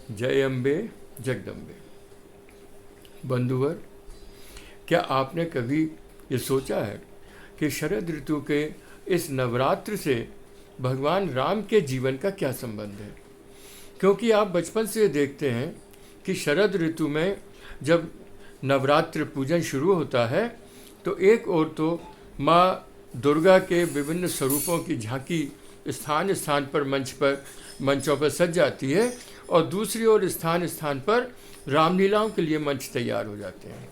जय अम्बे जगदम्बे। बंधुवर, क्या आपने कभी ये सोचा है कि शरद ऋतु के इस नवरात्र से भगवान राम के जीवन का क्या संबंध है? क्योंकि आप बचपन से देखते हैं कि शरद ऋतु में जब नवरात्र पूजन शुरू होता है तो एक ओर तो माँ दुर्गा के विभिन्न स्वरूपों की झांकी स्थान स्थान पर मंचों पर सज जाती है और दूसरी ओर स्थान स्थान पर रामलीलाओं के लिए मंच तैयार हो जाते हैं।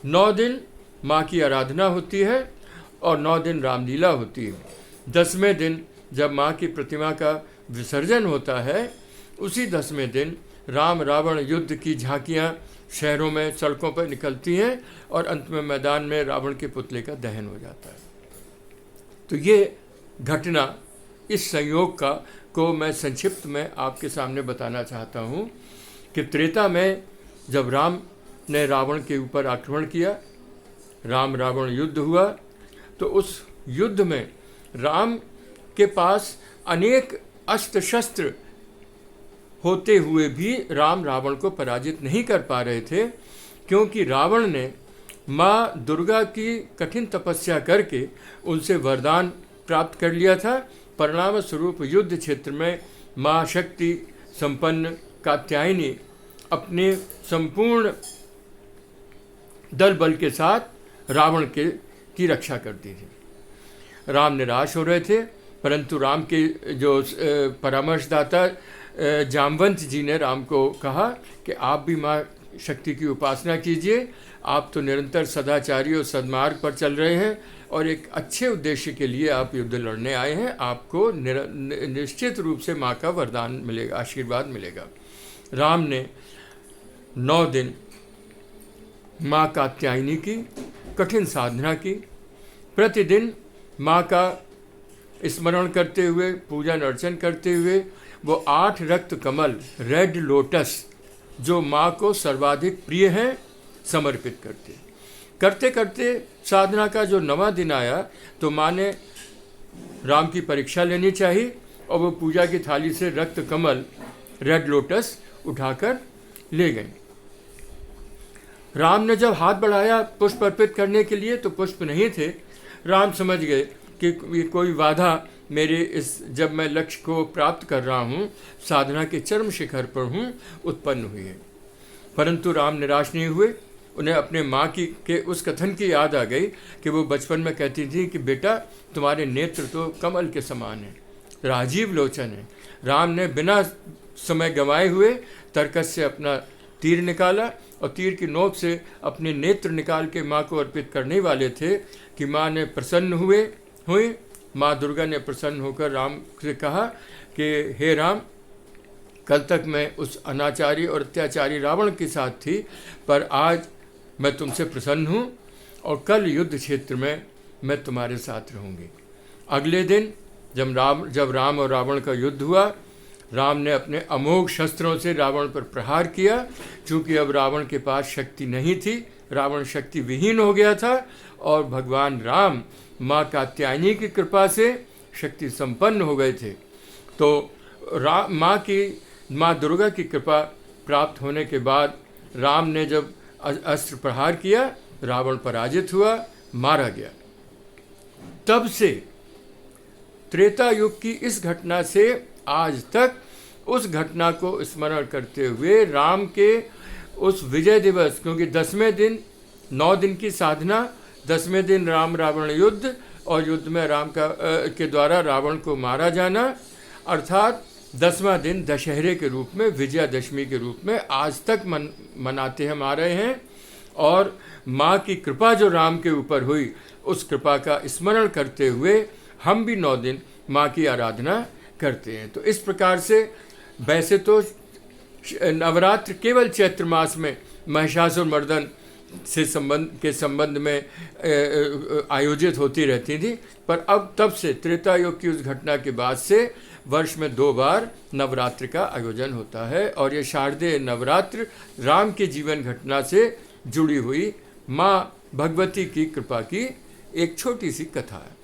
9 दिन माँ की आराधना होती है और 9 दिन रामलीला होती है। 10वें दिन जब माँ की प्रतिमा का विसर्जन होता है, उसी 10वें दिन राम रावण युद्ध की झांकियाँ शहरों में सड़कों पर निकलती हैं और अंत में मैदान में रावण के पुतले का दहन हो जाता है। तो ये घटना, इस संयोग को मैं संक्षिप्त में आपके सामने बताना चाहता हूँ कि त्रेता में जब राम ने रावण के ऊपर आक्रमण किया, राम रावण युद्ध हुआ, तो उस युद्ध में राम के पास अनेक अस्त्र शस्त्र होते हुए भी राम रावण को पराजित नहीं कर पा रहे थे, क्योंकि रावण ने माँ दुर्गा की कठिन तपस्या करके उनसे वरदान प्राप्त कर लिया था। परिणाम स्वरूप युद्ध क्षेत्र में माँ शक्ति संपन्न कात्यायनी अपने संपूर्ण दल बल के साथ रावण की रक्षा करती थी। राम निराश हो रहे थे, परंतु राम के जो परामर्शदाता जामवंत जी ने राम को कहा कि आप भी माँ शक्ति की उपासना कीजिए। आप तो निरंतर सदाचारी और सद्मार्ग पर चल रहे हैं और एक अच्छे उद्देश्य के लिए आप युद्ध लड़ने आए हैं। आपको निश्चित रूप से माँ का वरदान मिलेगा, आशीर्वाद मिलेगा। राम ने 9 दिन माँ कात्यायनी की कठिन साधना की। प्रतिदिन माँ का स्मरण करते हुए, पूजन अर्चन करते हुए वो 8 रक्त कमल, रेड लोटस, जो माँ को सर्वाधिक प्रिय हैं, समर्पित करते करते साधना का जो 9वां दिन आया तो माँ ने राम की परीक्षा लेनी चाहिए और वो पूजा की थाली से रक्त कमल, रेड लोटस उठाकर ले गई। राम ने जब हाथ बढ़ाया पुष्प अर्पित करने के लिए तो पुष्प नहीं थे। राम समझ गए कि कोई बाधा मेरे जब मैं लक्ष्य को प्राप्त कर रहा हूँ, साधना के चरम शिखर पर हूँ, उत्पन्न हुई है। परंतु राम निराश नहीं हुए। उन्हें अपने माँ के उस कथन की याद आ गई कि वो बचपन में कहती थी कि बेटा, तुम्हारे नेत्र तो कमल के समान हैं, राजीव लोचन है। राम ने बिना समय गंवाए हुए तरकस से अपना तीर निकाला और तीर की नोक से अपने नेत्र निकाल के माँ को अर्पित करने वाले थे कि माँ ने प्रसन्न हुई। माँ दुर्गा ने प्रसन्न होकर राम से कहा कि हे राम, कल तक मैं उस अनाचारी और अत्याचारी रावण के साथ थी, पर आज मैं तुमसे प्रसन्न हूँ और कल युद्ध क्षेत्र में मैं तुम्हारे साथ रहूँगी। अगले दिन जब राम और रावण का युद्ध हुआ, राम ने अपने अमोघ शस्त्रों से रावण पर प्रहार किया। चूँकि अब रावण के पास शक्ति नहीं थी, रावण शक्ति विहीन हो गया था और भगवान राम माँ कात्यायनी की कृपा से शक्ति संपन्न हो गए थे। तो माँ दुर्गा की कृपा प्राप्त होने के बाद राम ने जब अस्त्र प्रहार किया, रावण पराजित हुआ, मारा गया। तब से त्रेता युग की इस घटना से आज तक उस घटना को स्मरण करते हुए राम के उस विजय दिवस, क्योंकि 10वें दिन 9 दिन की साधना, 10वें दिन राम रावण युद्ध और युद्ध में राम के द्वारा रावण को मारा जाना, अर्थात 10वां दिन दशहरे के रूप में, विजयादशमी के रूप में आज तक मनाते हम आ रहे हैं। और माँ की कृपा जो राम के ऊपर हुई, उस कृपा का स्मरण करते हुए हम भी 9 दिन माँ की आराधना करते हैं। तो इस प्रकार से वैसे तो नवरात्र केवल चैत्र मास में महिषासुर मर्दन से संबंध में आयोजित होती रहती थी, पर अब तब से त्रेता युग की उस घटना के बाद से वर्ष में 2 बार नवरात्र का आयोजन होता है। और ये शारदीय नवरात्र राम के जीवन घटना से जुड़ी हुई माँ भगवती की कृपा की एक छोटी सी कथा है।